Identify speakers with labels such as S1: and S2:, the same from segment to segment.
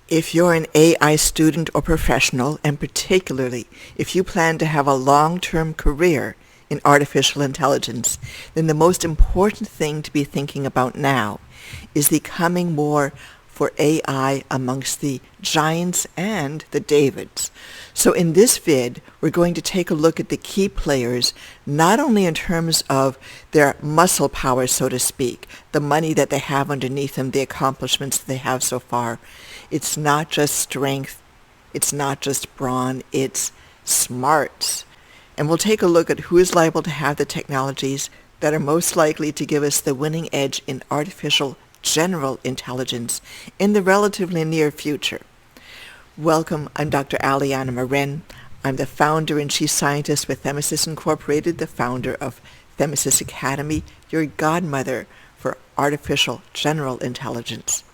S1: If you're an AI student or professional, and particularly if you plan to have a long-term career in artificial intelligence, then the most important thing to be thinking about now is the coming war for AI amongst the giants and the Davids. So in this vid, we're going to take a look at the key players, not only in terms of their muscle power, so to speak, the money that they have underneath them, the accomplishments that they have so far. It's not just strength, it's not just brawn, it's smarts. And we'll take a look at who is liable to have the technologies that are most likely to give us the winning edge in artificial general intelligence in the relatively near future. Welcome, I'm Dr. Aliana Marin. I'm the founder and chief scientist with Themis Incorporated, the founder of Themis Academy, your godmother for artificial general intelligence.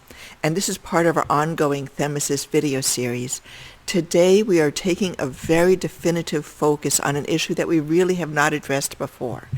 S1: And this is part of our ongoing Themis video series. Today we are taking a very definitive focus on an issue that we really have not addressed before.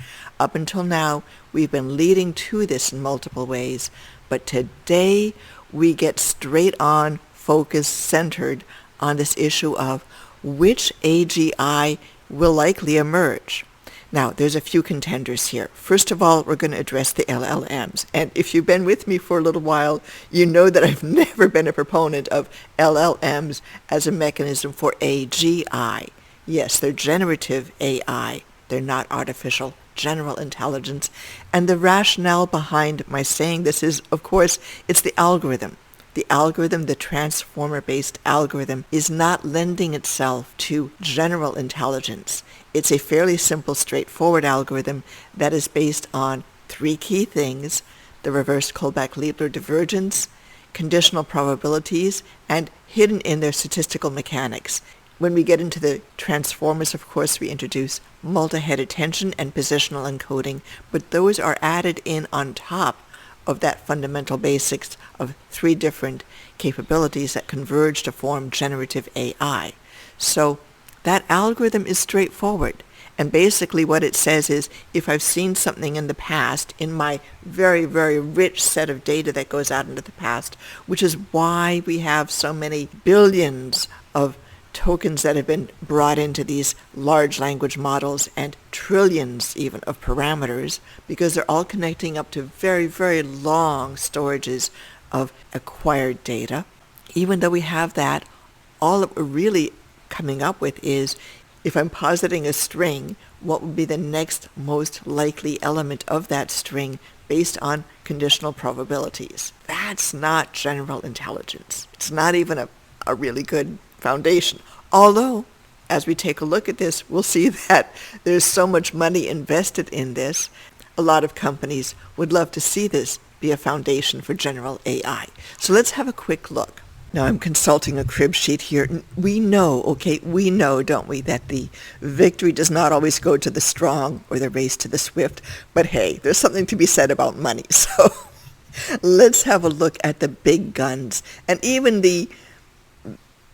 S1: Up until now, we've been leading to this in multiple ways, but today we get straight on, focused, centered on this issue of which AGI will likely emerge. Now, there's a few contenders here. First of all, we're going to address the LLMs. And if you've been with me for a little while, you know that I've never been a proponent of LLMs as a mechanism for AGI. Yes, they're generative AI. They're not artificial general intelligence. And the rationale behind my saying this is, of course, it's the algorithm. The algorithm, the transformer-based algorithm, is not lending itself to general intelligence. It's a fairly simple, straightforward algorithm that is based on three key things: the reverse Kullback-Leibler divergence, conditional probabilities, and hidden in their statistical mechanics. When we get into the transformers, of course, we introduce multi-head attention and positional encoding, but those are added in on top of that fundamental basics of three different capabilities that converge to form generative AI. So that algorithm is straightforward. And basically what it says is, if I've seen something in the past, in my very, very rich set of data that goes out into the past, which is why we have so many billions of tokens that have been brought into these large language models and trillions even of parameters, because they're all connecting up to very, very long storages of acquired data. Even though we have that, all that we're really coming up with is, if I'm positing a string, what would be the next most likely element of that string based on conditional probabilities? That's not general intelligence. It's not even a really good foundation. Although, as we take a look at this, we'll see that there's so much money invested in this. A lot of companies would love to see this be a foundation for general AI. So let's have a quick look. Now I'm consulting a crib sheet here. We know, don't we, that the victory does not always go to the strong or the race to the swift. But hey, there's something to be said about money. So let's have a look at the big guns and even the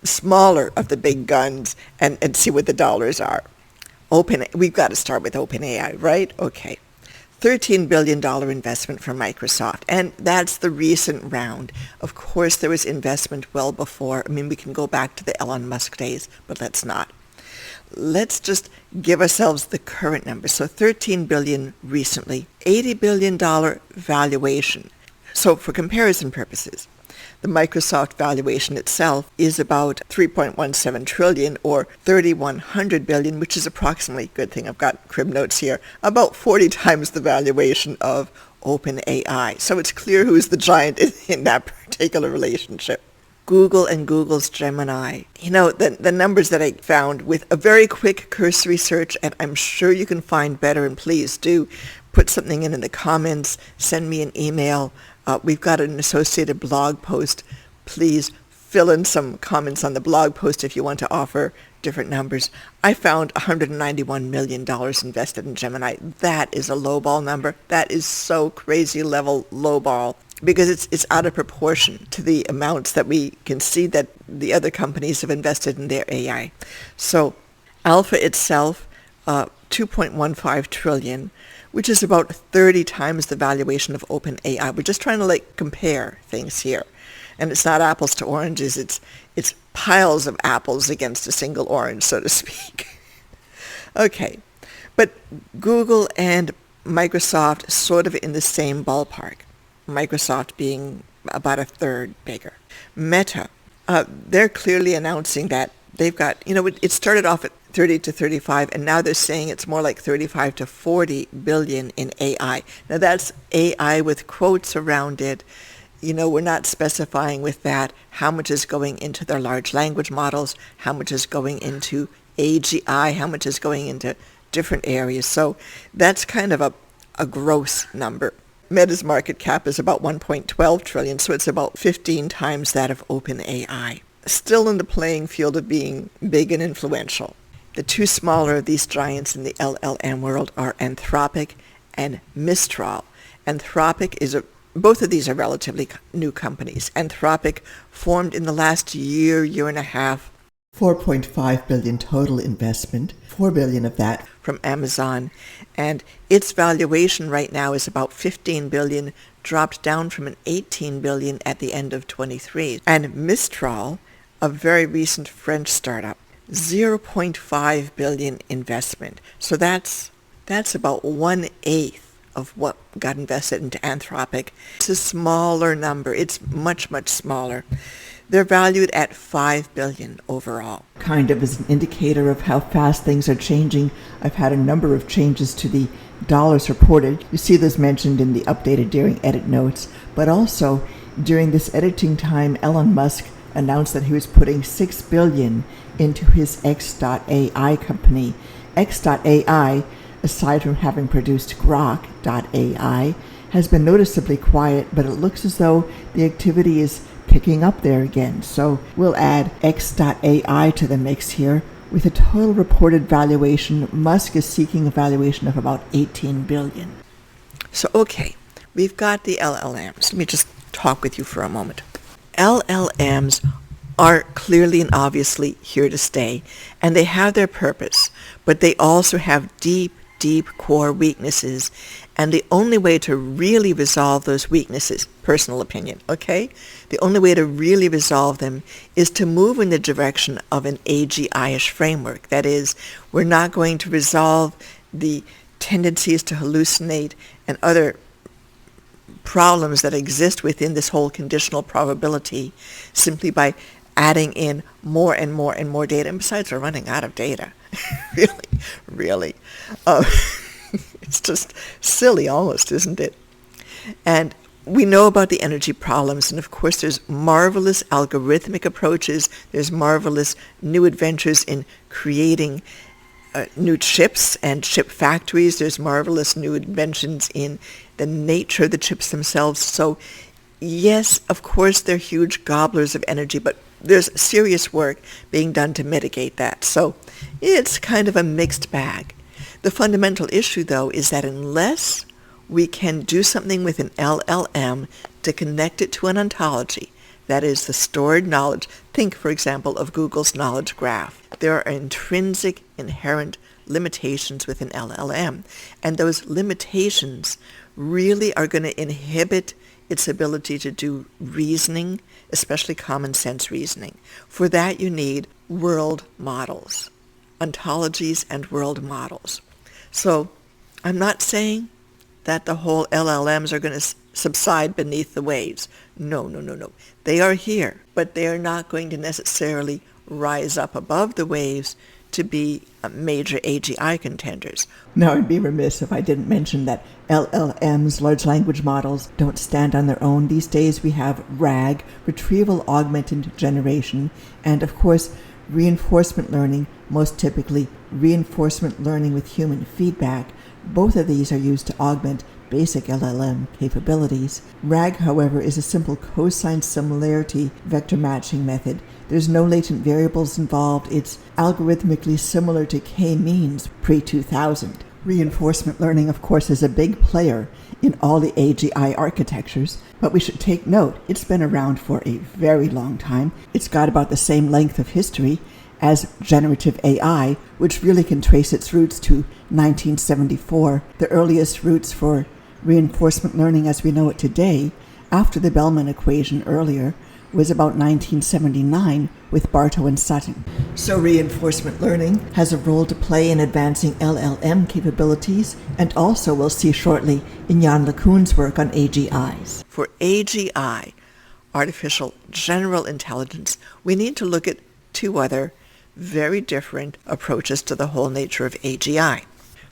S1: smaller of the big guns and see what the dollars are. We've got to start with OpenAI, right? Okay. $13 billion investment from Microsoft, and that's the recent round. Of course, there was investment well before. I mean, we can go back to the Elon Musk days, but let's not. Let's just give ourselves the current number. So $13 billion recently, $80 billion valuation. So for comparison purposes, the Microsoft valuation itself is about $3.17 trillion or $3,100 billion, which is approximately, good thing I've got crib notes here, about 40 times the valuation of OpenAI. So it's clear who's the giant in that particular relationship. Google and Google's Gemini. You know, the numbers that I found with a very quick cursory search, and I'm sure you can find better, and please do put something in the comments, send me an email. We've got an associated blog post. Please fill in some comments on the blog post if you want to offer different numbers. I found $191 million invested in Gemini. That is a lowball number. That is so crazy level lowball, because it's out of proportion to the amounts that we can see that the other companies have invested in their AI. So Alpha itself, 2.15 trillion, which is about 30 times the valuation of OpenAI. We're just trying to compare things here. And it's not apples to oranges, it's piles of apples against a single orange, so to speak. Okay, but Google and Microsoft sort of in the same ballpark. Microsoft being about a third bigger. Meta, they're clearly announcing that they've got, it started off at 30 to 35, and now they're saying it's more like 35 to 40 billion in AI. Now that's AI with quotes around it. We're not specifying with that how much is going into their large language models, how much is going into AGI, how much is going into different areas. So that's kind of a gross number. Meta's market cap is about 1.12 trillion, so it's about 15 times that of OpenAI. Still in the playing field of being big and influential. The two smaller of these giants in the LLM world are Anthropic and Mistral. Anthropic both of these are relatively new companies. Anthropic formed in the last year and a half. 4.5 billion total investment, 4 billion of that from Amazon, and its valuation right now is about 15 billion, dropped down from an 18 billion at the end of 23. And Mistral, a very recent French startup, 0.5 billion investment. So that's about 1/8 of what got invested into Anthropic. It's a smaller number. It's much, much smaller. They're valued at 5 billion overall. Kind of as an indicator of how fast things are changing, I've had a number of changes to the dollars reported. You see those mentioned in the updated Daring Edit notes, but also during this editing time, Elon Musk announced that he was putting 6 billion into his X.AI company. X.AI, aside from having produced Grok.ai, has been noticeably quiet, but it looks as though the activity is picking up there again. So we'll add X.AI to the mix here. With a total reported valuation, Musk is seeking a valuation of about 18 billion. So okay, we've got the LLMs. Let me just talk with you for a moment. LLMs are clearly and obviously here to stay, and they have their purpose, but they also have deep core weaknesses, and the only way to really resolve those weaknesses, personal opinion, okay? The only way to really resolve them is to move in the direction of an AGI-ish framework. That is, we're not going to resolve the tendencies to hallucinate and other problems that exist within this whole conditional probability simply by adding in more and more and more data. And besides, we're running out of data. really. It's just silly almost, isn't it? And we know about the energy problems, and of course there's marvelous algorithmic approaches, there's marvelous new adventures in creating new chips and chip factories, there's marvelous new inventions in the nature of the chips themselves. So yes, of course they're huge gobblers of energy, but there's serious work being done to mitigate that. So it's kind of a mixed bag. The fundamental issue, though, is that unless we can do something with an LLM to connect it to an ontology, that is the stored knowledge, think, for example, of Google's knowledge graph. There are intrinsic, inherent limitations with an LLM, and those limitations really are going to inhibit its ability to do reasoning, especially common sense reasoning. For that you need world models, ontologies and world models. So I'm not saying that the whole LLMs are going to subside beneath the waves. No. They are here, but they are not going to necessarily rise up above the waves to be major AGI contenders. Now, I'd be remiss if I didn't mention that LLMs, large language models, don't stand on their own. These days we have RAG, Retrieval Augmented Generation, and of course reinforcement learning, most typically reinforcement learning with human feedback. Both of these are used to augment basic LLM capabilities. RAG, however, is a simple cosine similarity vector matching method. There's no latent variables involved. It's algorithmically similar to k-means pre-2000. Reinforcement learning, of course, is a big player in all the AGI architectures, but we should take note, it's been around for a very long time. It's got about the same length of history as generative AI, which really can trace its roots to 1974, the earliest roots for reinforcement learning as we know it today, after the Bellman equation earlier,
S2: was about 1979 with Bartow and Sutton.
S1: So reinforcement learning has a role to play in advancing LLM capabilities, and also we'll see shortly in Yann LeCun's work on AGIs. For AGI, artificial general intelligence, we need to look at two other very different approaches to the whole nature of AGI.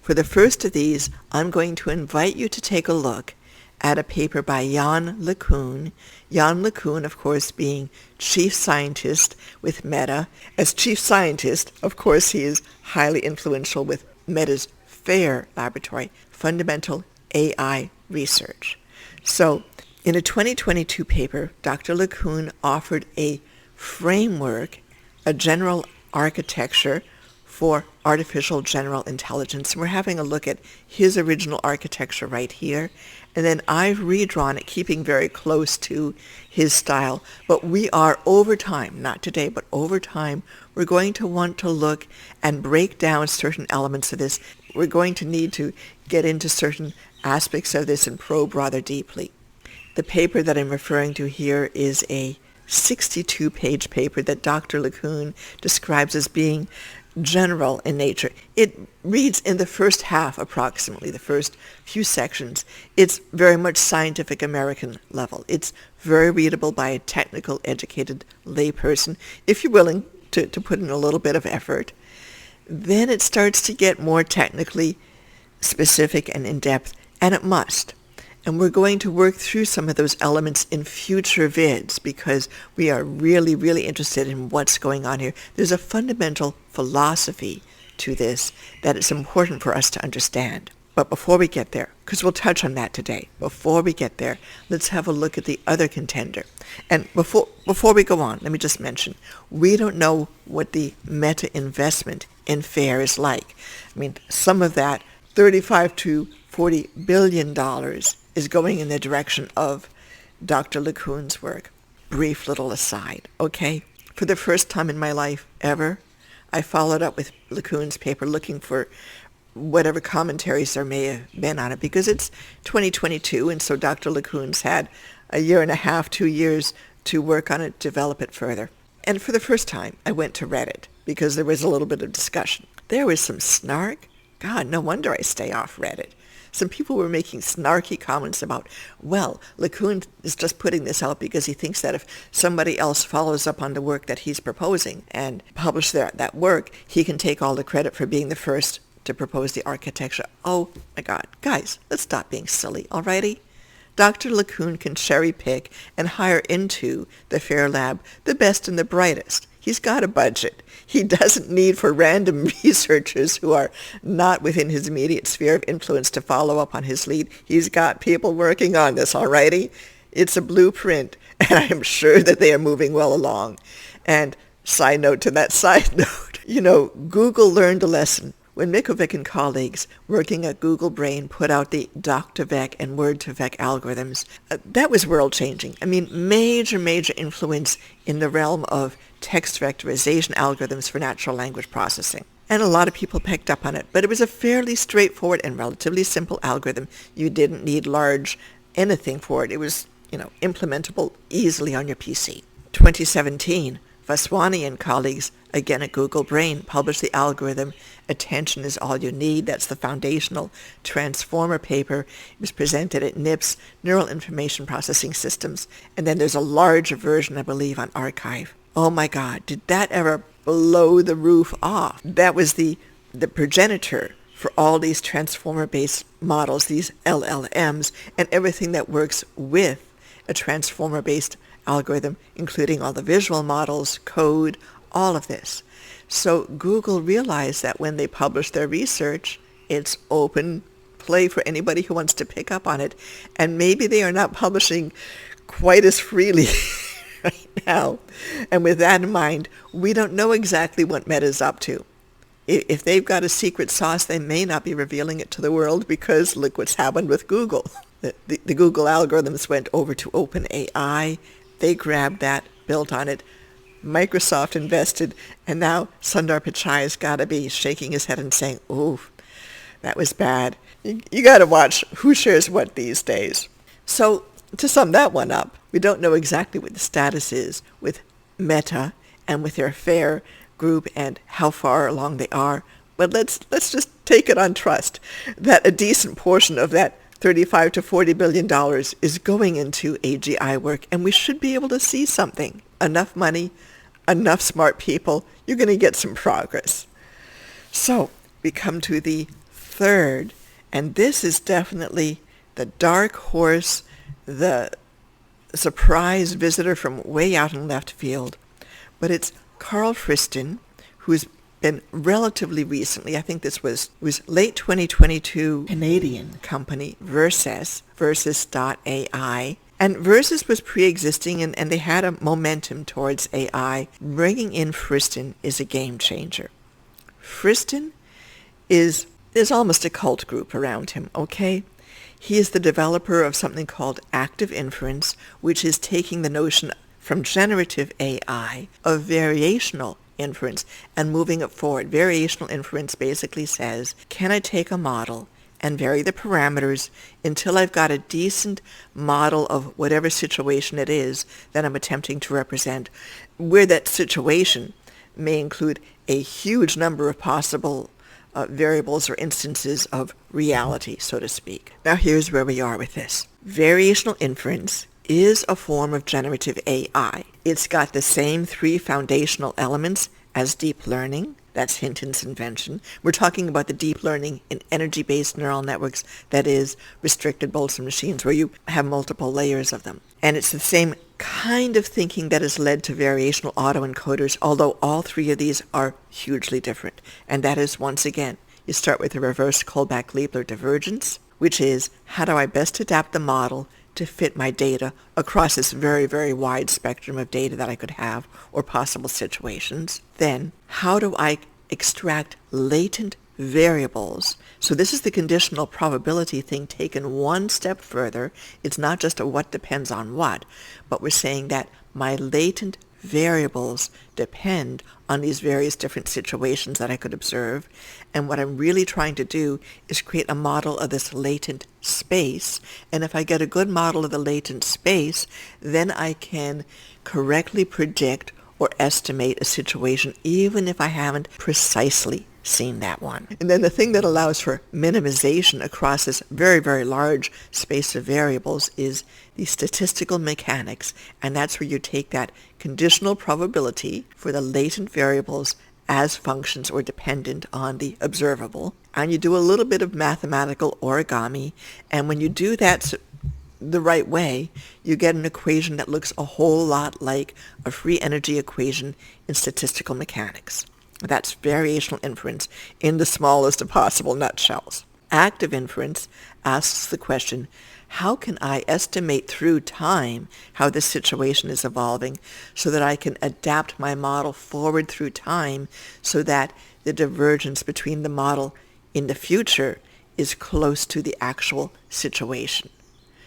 S1: For the first of these, I'm going to invite you to take a look at a paper by Yann LeCun. Yann LeCun, of course, being chief scientist with Meta. As chief scientist, of course, he is highly influential with Meta's FAIR laboratory, Fundamental AI Research. So, in a 2022 paper, Dr. LeCun offered a framework, a general architecture for artificial general intelligence. And we're having a look at his original architecture right here. And then I've redrawn it, keeping very close to his style. But we are, over time, not today, but over time, we're going to want to look and break down certain elements of this. We're going to need to get into certain aspects of this and probe rather deeply. The paper that I'm referring to here is a 62-page paper that Dr. LeCun describes as being general in nature. It reads in the first half, approximately, the first few sections. It's very much scientific American level. It's very readable by a technical, educated layperson, if you're willing to put in a little bit of effort. Then it starts to get more technically specific and in-depth, and it must. And we're going to work through some of those elements in future vids because we are really, really interested in what's going on here. There's a fundamental philosophy to this that it's important for us to understand. But before we get there, because we'll touch on that today, before we get there, let's have a look at the other contender. And before we go on, let me just mention, we don't know what the Meta investment in FAIR is like. I mean, some of that, $35 to $40 billion, is going in the direction of Dr. LeCun's work. Brief little aside, okay? For the first time in my life ever, I followed up with LeCun's paper looking for whatever commentaries there may have been on it because it's 2022, and so Dr. LeCun's had a year and a half, 2 years to work on it, develop it further. And for the first time, I went to Reddit because there was a little bit of discussion. There was some snark. God, no wonder I stay off Reddit. Some people were making snarky comments about, well, LeCun is just putting this out because he thinks that if somebody else follows up on the work that he's proposing and publish that work, he can take all the credit for being the first to propose the architecture. Oh my God. Guys, let's stop being silly, alrighty? Dr. LeCun can cherry pick and hire into the FAIR lab the best and the brightest. He's got a budget. He doesn't need for random researchers who are not within his immediate sphere of influence to follow up on his lead. He's got people working on this, alrighty? It's a blueprint, and I am sure that they are moving well along. And side note to that side note, Google learned a lesson. When Mikovic and colleagues working at Google Brain put out the doc-to-vec and word-to-vec algorithms, that was world-changing. I mean, major influence in the realm of text vectorization algorithms for natural language processing. And a lot of people picked up on it, but it was a fairly straightforward and relatively simple algorithm. You didn't need large anything for it. It was, implementable easily on your PC. 2017, Vaswani and colleagues, again at Google Brain, published the algorithm Attention is All You Need. That's the foundational transformer paper. It was presented at NIPS, Neural Information Processing Systems, and then there's a larger version, I believe, on Archive. Oh my God, did that ever blow the roof off? That was the progenitor for all these transformer-based models, these LLMs, and everything that works with a transformer-based algorithm, including all the visual models, code, all of this. So Google realized that when they publish their research, it's open play for anybody who wants to pick up on it. And maybe they are not publishing quite as freely right now. And with that in mind, we don't know exactly what Meta's up to. If they've got a secret sauce, they may not be revealing it to the world because look what's happened with Google. The Google algorithms went over to OpenAI. They grabbed that, built on it. Microsoft invested, and now Sundar Pichai's got to be shaking his head and saying, ooh, that was bad. You got to watch who shares what these days. So to sum that one up, we don't know exactly what the status is with Meta and with their FAIR group and how far along they are. But let's just take it on trust that a decent portion of that $35 to $40 billion is going into AGI work, and we should be able to see something. Enough money, enough smart people, you're going to get some progress. So we come to the third, and this is definitely the dark horse, the surprise visitor from way out in left field. But it's Karl Friston, who's been relatively recently, I think this was late 2022,
S2: Canadian
S1: company Verses.ai. And Verses was pre-existing, and they had a momentum towards AI. Bringing in Friston is a game changer. Friston is almost a cult group around him, okay? He is the developer of something called active inference, which is taking the notion from generative AI of variational inference and moving it forward. Variational inference basically says, can I take a model and vary the parameters until I've got a decent model of whatever situation it is that I'm attempting to represent, where that situation may include a huge number of possible variables or instances of reality, so to speak. Now here's where we are with this. Variational inference is a form of generative AI. It's got the same three foundational elements as deep learning. That's Hinton's invention. We're talking about the deep learning in energy-based neural networks, that is, restricted Boltzmann machines, where you have multiple layers of them. And it's the same kind of thinking that has led to variational autoencoders, although all three of these are hugely different. And that is, once again, you start with a reverse Kullback-Leibler divergence, which is, how do I best adapt the model to fit my data across this very, very wide spectrum of data that I could have or possible situations. Then, how do I extract latent variables? So this is the conditional probability thing taken one step further. It's not just a what depends on what, but we're saying that my latent variables depend on these various different situations that I could observe. And what I'm really trying to do is create a model of this latent space. And if I get a good model of the latent space, then I can correctly predict or estimate a situation, even if I haven't precisely seen that one. And then the thing that allows for minimization across this very, very large space of variables is the statistical mechanics. And that's where you take that conditional probability for the latent variables as functions or dependent on the observable. And you do a little bit of mathematical origami. And when you do that the right way, you get an equation that looks a whole lot like a free energy equation in statistical mechanics. That's variational inference in the smallest of possible nutshells. Active inference asks the question, how can I estimate through time how this situation is evolving so that I can adapt my model forward through time so that the divergence between the model in the future is close to the actual situation?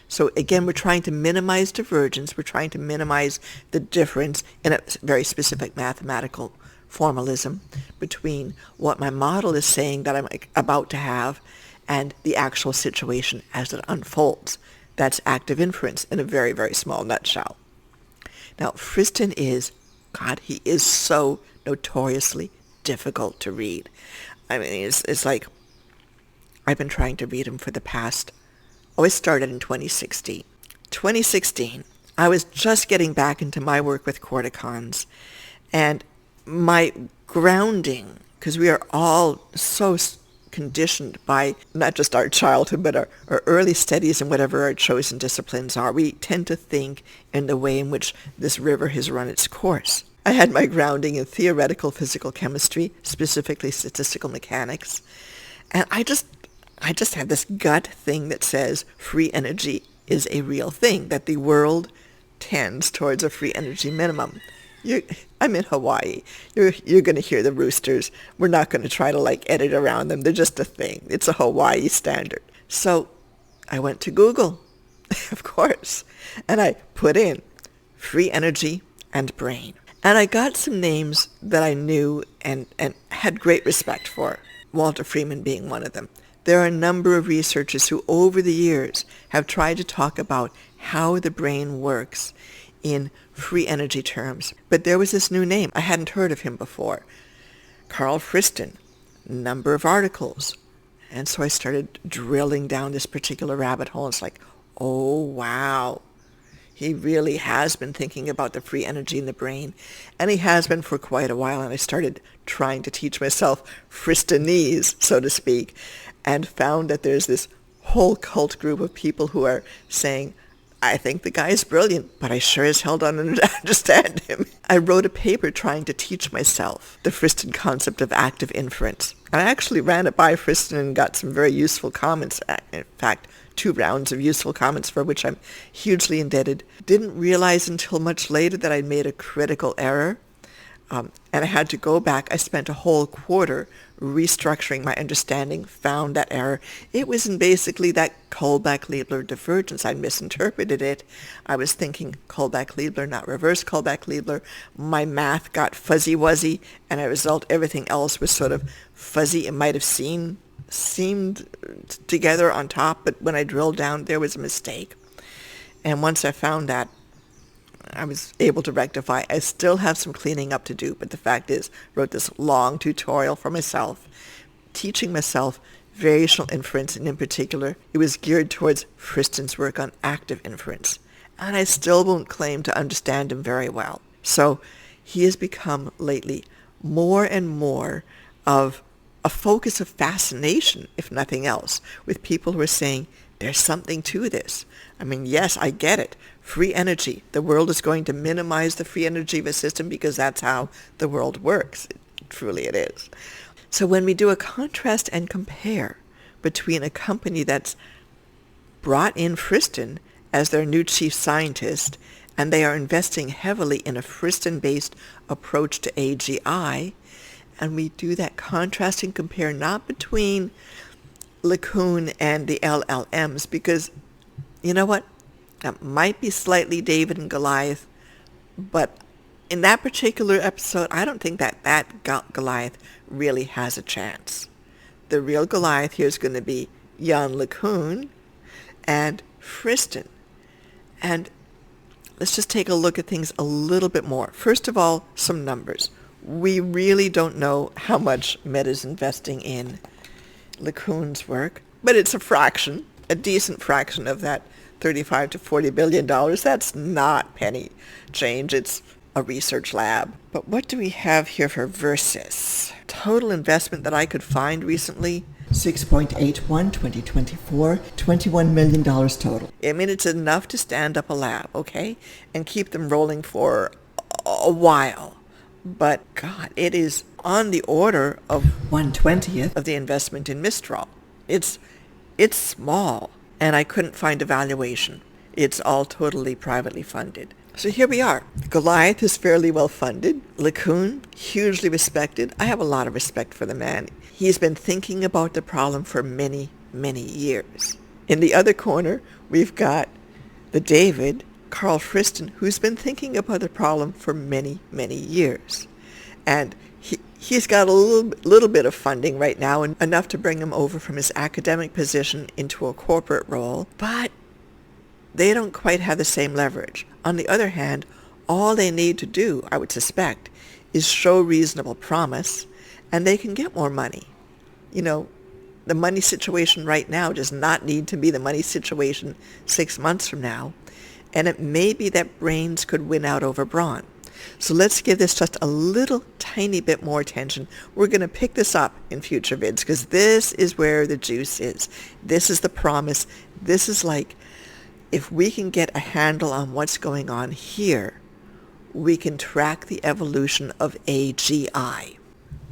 S1: So again, we're trying to minimize divergence. We're trying to minimize the difference in a very specific mathematical formalism between what my model is saying that I'm about to have and the actual situation as it unfolds. That's active inference in a very, very small nutshell. Now, Friston is, God, he is so notoriously difficult to read. I mean, it's like I've been trying to read him for the past, it started in 2016. 2016, I was just getting back into my work with corticons, and my grounding, because we are all so conditioned by not just our childhood, but our early studies and whatever our chosen disciplines are. We tend to think in the way in which this river has run its course. I had my grounding in theoretical physical chemistry, specifically statistical mechanics, and I just have this gut thing that says free energy is a real thing, that the world tends towards a free energy minimum. I'm in Hawaii. You're going to hear the roosters. We're not going to try to edit around them. They're just a thing. It's a Hawaii standard. So I went to Google, of course, and I put in free energy and brain. And I got some names that I knew and had great respect for, Walter Freeman being one of them. There are a number of researchers who over the years have tried to talk about how the brain works in free energy terms. But there was this new name. I hadn't heard of him before. Karl Friston, number of articles. And so I started drilling down this particular rabbit hole. It's like, oh, wow. He really has been thinking about the free energy in the brain. And he has been for quite a while. And I started trying to teach myself Fristonese, so to speak, and found that there's this whole cult group of people who are saying, I think the guy is brilliant, but I sure as hell don't understand him. I wrote a paper trying to teach myself the Friston concept of active inference. I actually ran it by Friston and got some very useful comments. In fact, 2 rounds of useful comments for which I'm hugely indebted. Didn't realize until much later that I'd made a critical error. And I had to go back. I spent a whole quarter restructuring my understanding, found that error. It was in basically that Kullback-Leibler divergence. I misinterpreted it. I was thinking Kullback-Leibler, not reverse Kullback-Leibler. My math got fuzzy-wuzzy, and as a result, everything else was sort of fuzzy. It might have seemed together on top, but when I drilled down, there was a mistake. And once I found that, I was able to rectify. I still have some cleaning up to do, but the fact is, I wrote this long tutorial for myself, teaching myself variational inference, and in particular, it was geared towards Friston's work on active inference. And I still won't claim to understand him very well. So he has become lately more and more of a focus of fascination, if nothing else, with people who are saying, there's something to this. I mean, yes, I get it. Free energy. The world is going to minimize the free energy of a system because that's how the world works. Truly it is. So when we do a contrast and compare between a company that's brought in Friston as their new chief scientist, and they are investing heavily in a Friston-based approach to AGI, and we do that contrast and compare not between LeCun and the LLMs, because you know what? That might be slightly David and Goliath, but in that particular episode, I don't think that Goliath really has a chance. The real Goliath here is going to be Yann LeCun and Friston. And let's just take a look at things a little bit more. First of all, some numbers. We really don't know how much Meta's investing in LeCun's work, but it's a fraction, a decent fraction of that $35 to $40 billion. That's not penny change. It's a research lab. But what do we have here for Verses? Total investment that I could find recently,
S2: 6.81 2024, $21 million total.
S1: I mean, it's enough to stand up a lab, okay, and keep them rolling for a while. But God, it is on the order of
S2: 1/20th
S1: of the investment in Mistral. It's small, and I couldn't find a valuation. It's all totally privately funded. So here we are. Goliath is fairly well funded. LeCun, hugely respected. I have a lot of respect for the man. He's been thinking about the problem for many, many years. In the other corner, we've got the David, Karl Friston, who's been thinking about the problem for many, many years. And he's got a little bit of funding right now, and enough to bring him over from his academic position into a corporate role, but they don't quite have the same leverage. On the other hand, all they need to do, I would suspect, is show reasonable promise, and they can get more money. You know, the money situation right now does not need to be the money situation 6 months from now, and it may be that brains could win out over brawn. So let's give this just a little tiny bit more attention. We're going to pick this up in future vids, because this is where the juice is. This is the promise. This is like, if we can get a handle on what's going on here, we can track the evolution of AGI.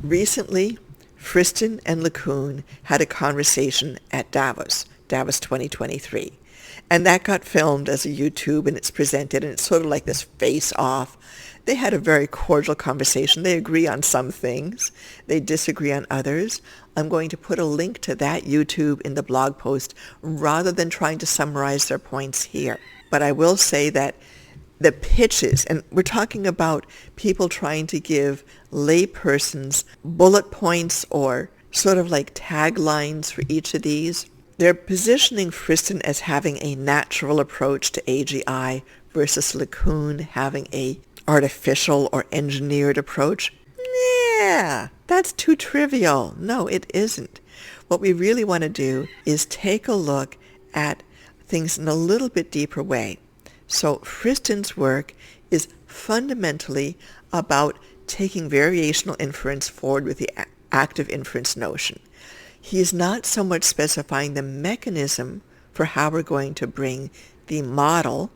S1: Recently, Friston and LeCun had a conversation at Davos 2023. And that got filmed as a YouTube, and it's presented, and it's sort of like this face-off. They had a very cordial conversation. They agree on some things. They disagree on others. I'm going to put a link to that YouTube in the blog post rather than trying to summarize their points here. But I will say that the pitches, and we're talking about people trying to give laypersons bullet points or sort of like taglines for each of these. They're positioning Friston as having a natural approach to AGI versus LeCun having a artificial or engineered approach. Yeah, that's too trivial. No, it isn't. What we really want to do is take a look at things in a little bit deeper way. So Friston's work is fundamentally about taking variational inference forward with the active inference notion. He is not so much specifying the mechanism for how we're going to bring the model,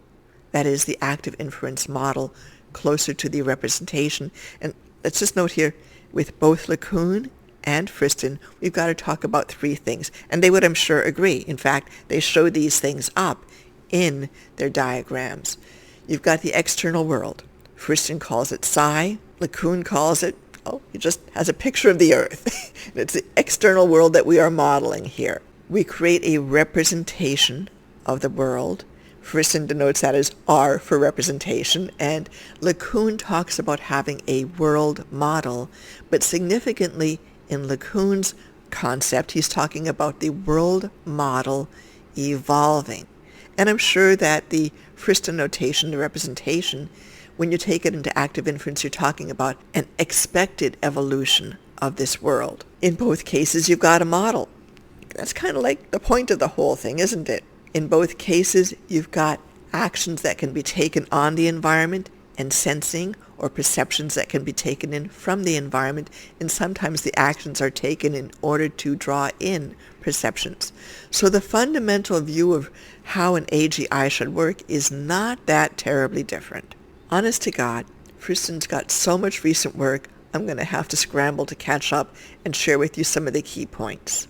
S1: that is the active inference model, closer to the representation. And let's just note here, with both LeCun and Friston, we've got to talk about three things. And they would, I'm sure, agree. In fact, they show these things up in their diagrams. You've got the external world. Friston calls it psi. LeCun calls it, he just has a picture of the Earth. It's the external world that we are modeling here. We create a representation of the world. Friston denotes that as R for representation, and LeCun talks about having a world model, but significantly in LeCun's concept, he's talking about the world model evolving. And I'm sure that the Friston notation, the representation, when you take it into active inference, you're talking about an expected evolution of this world. In both cases, you've got a model. That's kind of like the point of the whole thing, isn't it? In both cases, you've got actions that can be taken on the environment and sensing, or perceptions that can be taken in from the environment, and sometimes the actions are taken in order to draw in perceptions. So the fundamental view of how an AGI should work is not that terribly different. Honest to God, Friston's got so much recent work, I'm going to have to scramble to catch up and share with you some of the key points.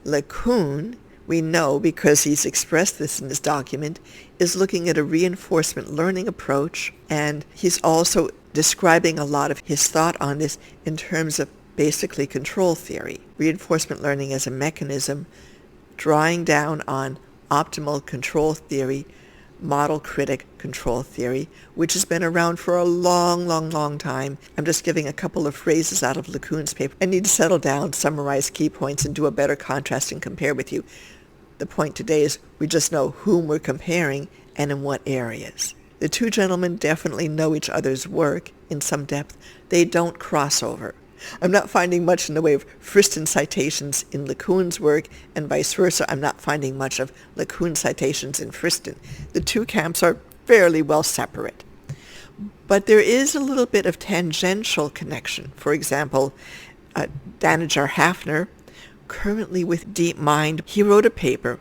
S1: LeCun, we know because he's expressed this in his document, is looking at a reinforcement learning approach, and he's also describing a lot of his thought on this in terms of basically control theory. Reinforcement learning as a mechanism, drawing down on optimal control theory, model critic control theory, which has been around for a long time. I'm just giving a couple of phrases out of LeCun's paper. I need to settle down, summarize key points, and do a better contrast and compare with you. The point today is we just know whom we're comparing and in what areas. The two gentlemen definitely know each other's work in some depth. They don't cross over. I'm not finding much in the way of Friston citations in LeCun's work, and vice versa. I'm not finding much of LeCun citations in Friston. The two camps are fairly well separate. But there is a little bit of tangential connection. For example, Danager Hafner, currently with DeepMind, he wrote a paper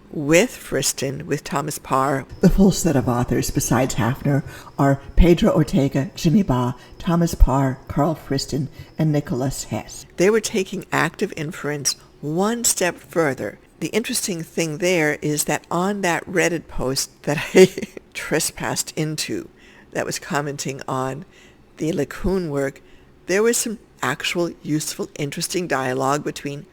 S1: with Friston, with Thomas Parr.
S2: The full set of authors besides Hafner are Pedro Ortega, Jimmy Ba, Thomas Parr, Karl Friston, and Nicholas Hess.
S1: They were taking active inference one step further. The interesting thing there is that on that Reddit post that I trespassed into, that was commenting on the LeCun work, there was some actual useful, interesting dialogue between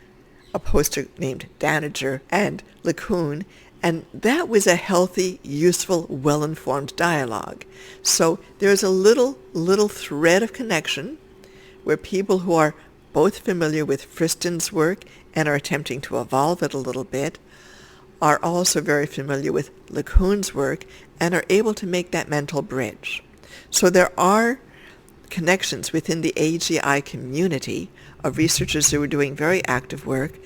S1: a poster named Danager and LeCun, and that was a healthy, useful, well-informed dialogue. So there's a little thread of connection where people who are both familiar with Friston's work and are attempting to evolve it a little bit are also very familiar with LeCun's work and are able to make that mental bridge. So there are connections within the AGI community of researchers who are doing very active work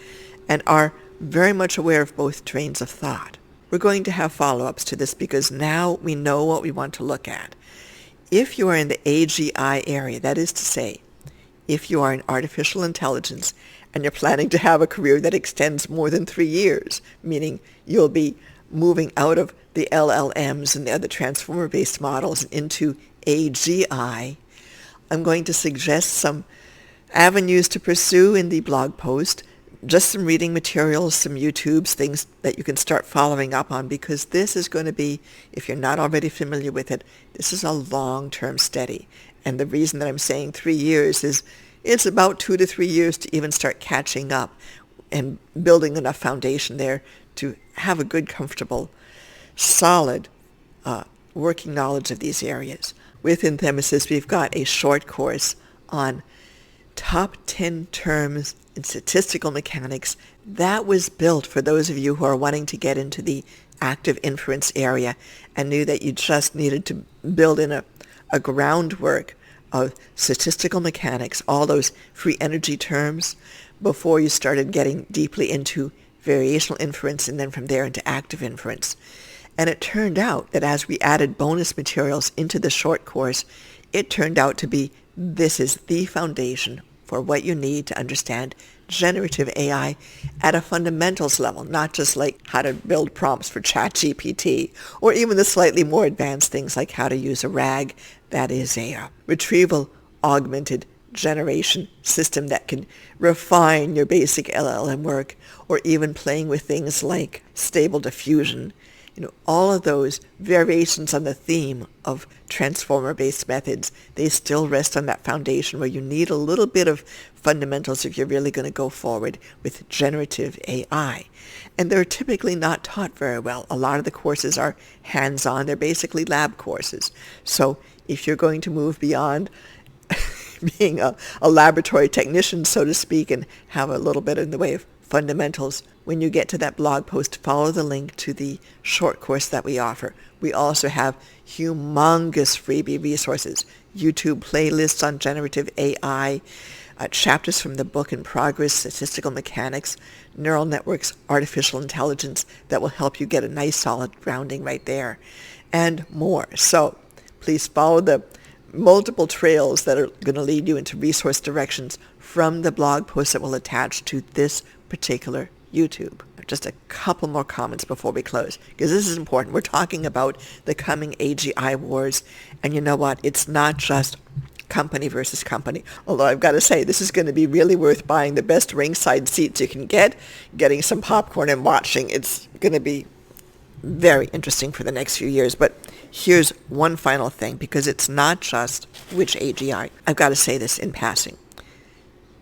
S1: and are very much aware of both trains of thought. We're going to have follow-ups to this because now we know what we want to look at. If you are in the AGI area, that is to say, if you are in artificial intelligence and you're planning to have a career that extends more than 3 years, meaning you'll be moving out of the LLMs and the other transformer-based models into AGI, I'm going to suggest some avenues to pursue in the blog post, just some reading materials, some YouTubes, things that you can start following up on, because this is going to be, if you're not already familiar with it, this is a long-term study. And the reason that I'm saying 3 years is it's about 2 to 3 years to even start catching up and building enough foundation there to have a good, comfortable, solid working knowledge of these areas. Within Themis, we've got a short course on top 10 terms in statistical mechanics. That was built for those of you who are wanting to get into the active inference area and knew that you just needed to build in a groundwork of statistical mechanics, all those free energy terms, before you started getting deeply into variational inference and then from there into active inference. And it turned out that as we added bonus materials into the short course, it turned out to be this is the foundation for what you need to understand generative AI at a fundamentals level, not just like how to build prompts for ChatGPT, or even the slightly more advanced things like how to use a RAG, that is a retrieval augmented generation system that can refine your basic LLM work, or even playing with things like stable diffusion. All of those variations on the theme of transformer-based methods, they still rest on that foundation where you need a little bit of fundamentals if you're really going to go forward with generative AI. And they're typically not taught very well. A lot of the courses are hands-on. They're basically lab courses. So if you're going to move beyond being a laboratory technician, so to speak, and have a little bit in the way of fundamentals, when you get to that blog post, follow the link to the short course that we offer. We also have humongous freebie resources, YouTube playlists on generative AI, chapters from the book in progress, statistical mechanics, neural networks, artificial intelligence, that will help you get a nice solid grounding right there, and more. So please follow the multiple trails that are going to lead you into resource directions from the blog post that will attach to this particular YouTube. Just a couple more comments before we close, because this is important. We're talking about the coming AGI wars, and you know what? It's not just company versus company. Although I've got to say, this is going to be really worth buying the best ringside seats you can get, getting some popcorn and watching. It's going to be very interesting for the next few years. But here's one final thing, because it's not just which AGI. I've got to say this in passing.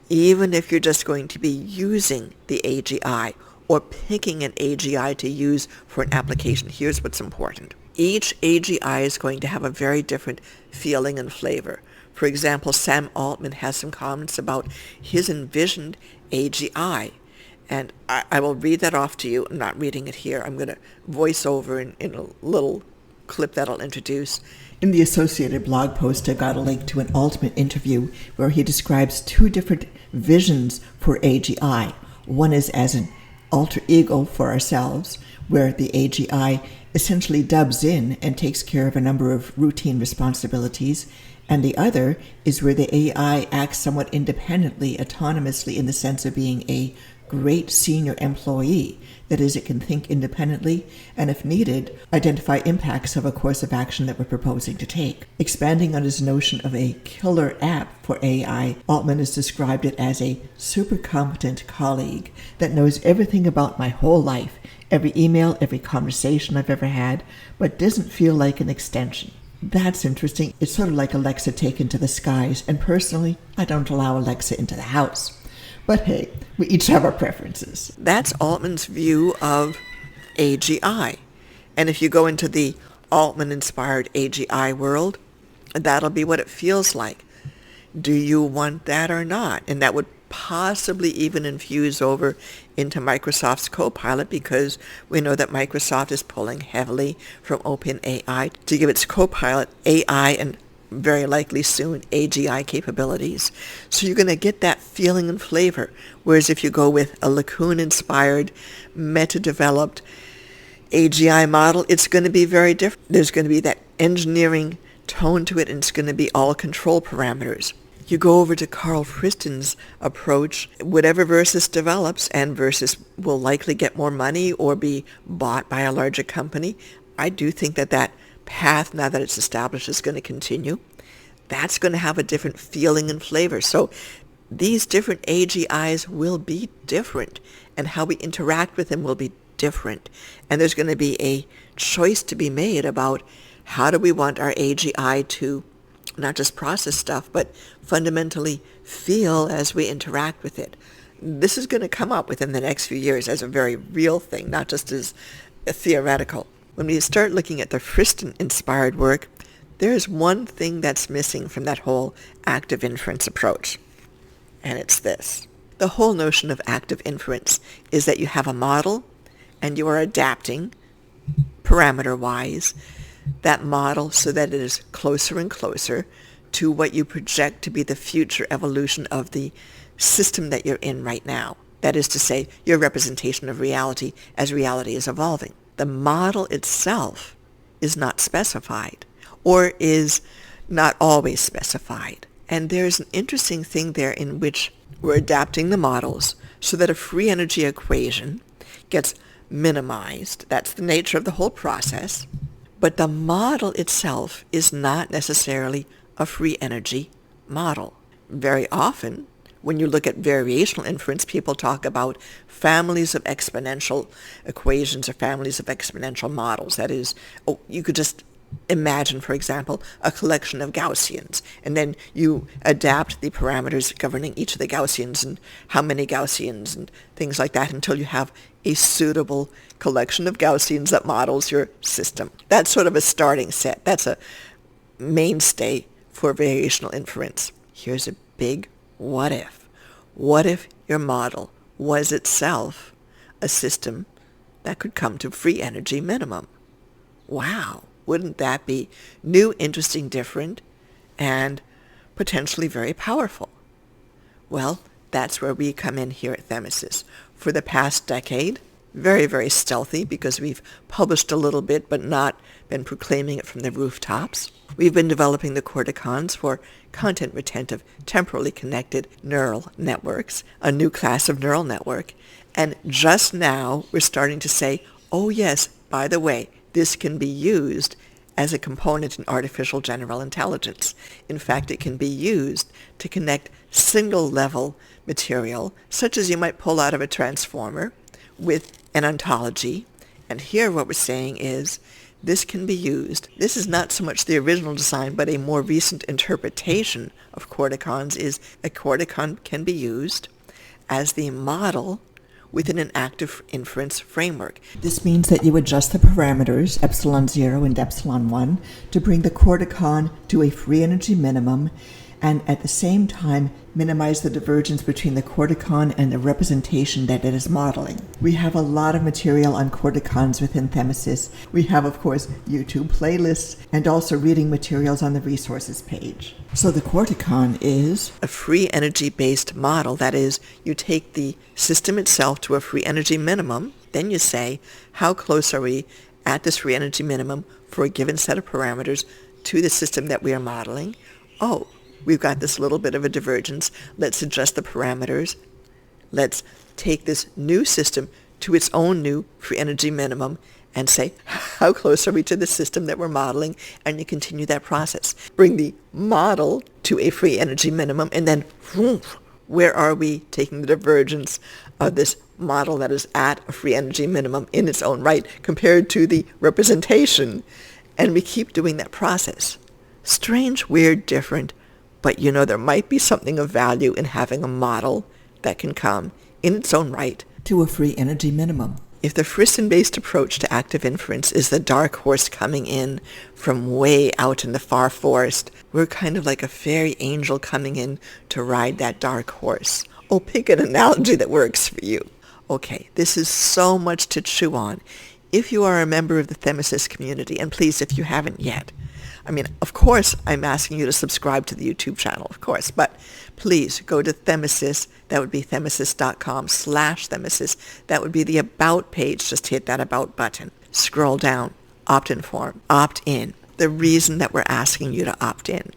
S1: Even if you're just going to be using the AGI or picking an AGI to use for an application, here's what's important. Each AGI is going to have a very different feeling and flavor. For example, Sam Altman has some comments about his envisioned AGI. And I will read that off to you. I'm not reading it here. I'm going to voice over in a little clip that I'll introduce.
S2: In the associated blog post, I've got a link to an Altman interview where he describes two different visions for AGI. One is as an alter ego for ourselves, where the AGI essentially dubs in and takes care of a number of routine responsibilities, and the other is where the AI acts somewhat independently, autonomously, in the sense of being a great senior employee. That is, it can think independently and, if needed, identify impacts of a course of action that we're proposing to take. Expanding on his notion of a killer app for AI, Altman has described it as a super competent colleague that knows everything about my whole life, every email, every conversation I've ever had, but doesn't feel like an extension. That's interesting. It's sort of like Alexa taken to the skies, and personally, I don't allow Alexa into the house. But hey, we each have our preferences.
S1: That's Altman's view of AGI. And if you go into the Altman-inspired AGI world, that'll be what it feels like. Do you want that or not? And that would possibly even infuse over into Microsoft's Copilot, because we know that Microsoft is pulling heavily from OpenAI to give its Copilot AI and very likely soon AGI capabilities. So you're going to get that feeling and flavor. Whereas if you go with a LeCun-inspired, meta-developed AGI model, it's going to be very different. There's going to be that engineering tone to it, and it's going to be all control parameters. You go over to Karl Friston's approach, whatever Verses develops, and Verses will likely get more money or be bought by a larger company. I do think that path, now that it's established, is going to continue. That's going to have a different feeling and flavor. So these different AGIs will be different, and how we interact with them will be different. And there's going to be a choice to be made about how do we want our AGI to not just process stuff, but fundamentally feel as we interact with it. This is going to come up within the next few years as a very real thing, not just as a theoretical. When we start looking at the Friston-inspired work, there's one thing that's missing from that whole active inference approach. and it's this. The whole notion of active inference is that you have a model and you are adapting, parameter-wise, that model so that it is closer and closer to what you project to be the future evolution of the system that you're in right now. That is to say, your representation of reality as reality is evolving. The model itself is not specified, or is not always specified. And there's an interesting thing there in which we're adapting the models so that a free energy equation gets minimized. That's the nature of the whole process. But the model itself is not necessarily a free energy model. Very often, when you look at variational inference, people talk about families of exponential equations or families of exponential models. That is, you could just imagine, for example, a collection of Gaussians, and then you adapt the parameters governing each of the Gaussians and how many Gaussians and things like that until you have a suitable collection of Gaussians that models your system. That's sort of a starting set. That's a mainstay for variational inference. Here's a big what if. What if your model was itself a system that could come to free energy minimum? Wow, wouldn't that be new, interesting, different, and potentially very powerful? Well, that's where we come in here at Themis. For the past decade, very, very stealthy because we've published a little bit but not been proclaiming it from the rooftops. We've been developing the corticons for content-retentive, temporally connected neural networks, a new class of neural network. And just now we're starting to say, oh yes, by the way, this can be used as a component in artificial general intelligence. In fact, it can be used to connect single-level material, such as you might pull out of a transformer, with an ontology. And here what we're saying is this can be used. This is not so much the original design, but a more recent interpretation of corticons is a corticon can be used as the model within an active inference framework.
S2: This means that you adjust the parameters, epsilon 0 and epsilon 1, to bring the corticon to a free energy minimum, and at the same time minimize the divergence between the corticon and the representation that it is modeling. We have a lot of material on corticons within Themis. We have, of course, YouTube playlists and also reading materials on the resources page. So the corticon is
S1: a free energy-based model. That is, you take the system itself to a free energy minimum, then you say, how close are we at this free energy minimum for a given set of parameters to the system that we are modeling? Oh, we've got this little bit of a divergence. Let's adjust the parameters. Let's take this new system to its own new free energy minimum and say, how close are we to the system that we're modeling? And you continue that process. Bring the model to a free energy minimum, and then where are we taking the divergence of this model that is at a free energy minimum in its own right compared to the representation? And we keep doing that process. Strange, weird, different, but there might be something of value in having a model that can come in its own right
S2: to a free energy minimum.
S1: If the Friston-based approach to active inference is the dark horse coming in from way out in the far forest, we're kind of like a fairy angel coming in to ride that dark horse. Oh, pick an analogy that works for you. Okay, this is so much to chew on. If you are a member of the Themis community, and please, if you haven't yet, of course, I'm asking you to subscribe to the YouTube channel, of course, but please go to Themis. That would be themisis.com/Themis. That would be the About page. Just hit that About button. Scroll down. Opt-in form. Opt in. The reason that we're asking you to opt in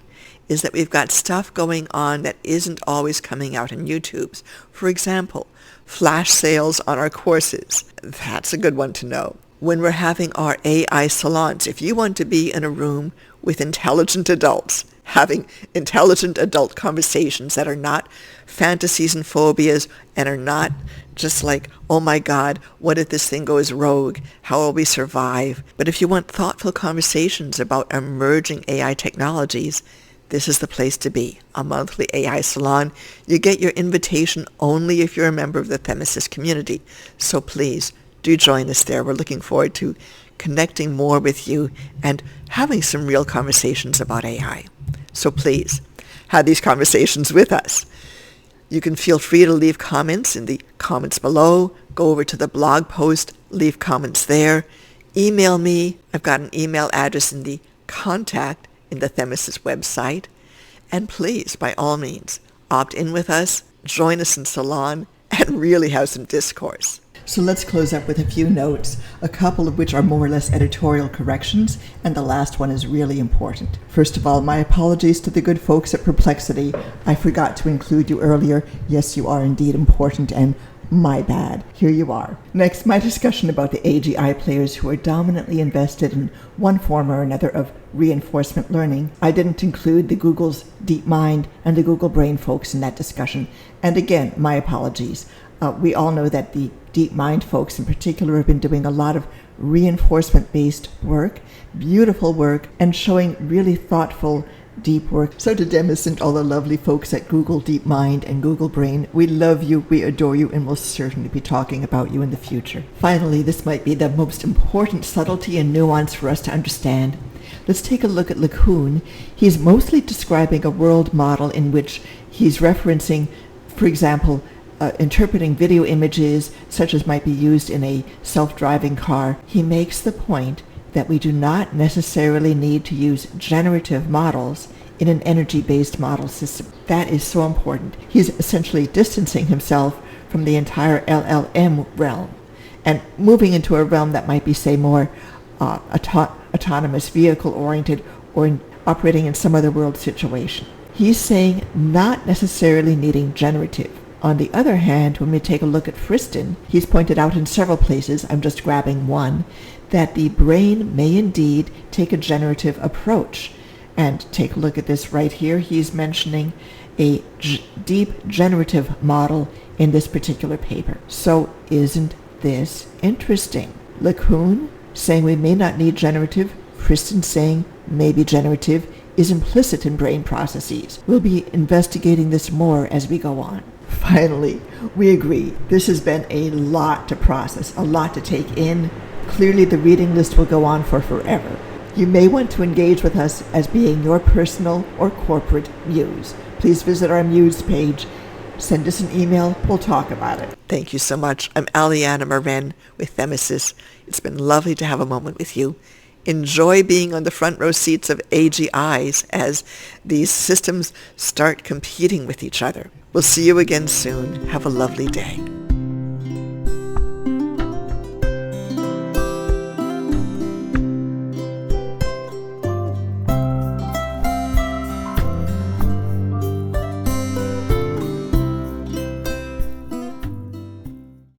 S1: is that we've got stuff going on that isn't always coming out in YouTube's. For example, flash sales on our courses. That's a good one to know. When we're having our AI salons, if you want to be in a room with intelligent adults, having intelligent adult conversations that are not fantasies and phobias and are not just like, oh my God, what if this thing goes rogue? How will we survive? But if you want thoughtful conversations about emerging AI technologies, this is the place to be. A monthly AI salon. You get your invitation only if you're a member of the Themis community. So please, do join us there. We're looking forward to connecting more with you and having some real conversations about AI. So please, have these conversations with us. You can feel free to leave comments in the comments below. Go over to the blog post, leave comments there. Email me. I've got an email address in the contact in the Themis website. And please, by all means, opt in with us, join us in Salon, and really have some discourse.
S2: So let's close up with a few notes, a couple of which are more or less editorial corrections, and the last one is really important. First of all, my apologies to the good folks at Perplexity. I forgot to include you earlier. Yes, you are indeed important, and my bad. Here you are. Next, my discussion about the AGI players who are dominantly invested in one form or another of reinforcement learning. I didn't include the Google's DeepMind and the Google Brain folks in that discussion. And again, my apologies. We all know that the DeepMind folks in particular have been doing a lot of reinforcement-based work, beautiful work, and showing really thoughtful, deep work. So to Themis and all the lovely folks at Google DeepMind and Google Brain, we love you, we adore you, and we'll certainly be talking about you in the future. Finally, this might be the most important subtlety and nuance for us to understand. Let's take a look at LeCun. He's mostly describing a world model in which he's referencing, for example, interpreting video images such as might be used in a self-driving car. He makes the point that we do not necessarily need to use generative models in an energy-based model system. That is so important. He's essentially distancing himself from the entire LLM realm and moving into a realm that might be, say, more autonomous vehicle-oriented or operating in some other world situation. He's saying not necessarily needing generative. On the other hand, when we take a look at Friston, he's pointed out in several places, I'm just grabbing one, that the brain may indeed take a generative approach. And take a look at this right here. He's mentioning a deep generative model in this particular paper. So isn't this interesting? LeCun saying we may not need generative, Friston saying maybe generative, is implicit in brain processes. We'll be investigating this more as we go on. Finally, we agree. This has been a lot to process, a lot to take in. Clearly, the reading list will go on for forever. You may want to engage with us as being your personal or corporate muse. Please visit our muse page. Send us an email. We'll talk about it.
S1: Thank you so much. I'm Aliana Moren with Themis. It's been lovely to have a moment with you. Enjoy being on the front row seats of AGIs as these systems start competing with each other. We'll see you again soon. Have a lovely day.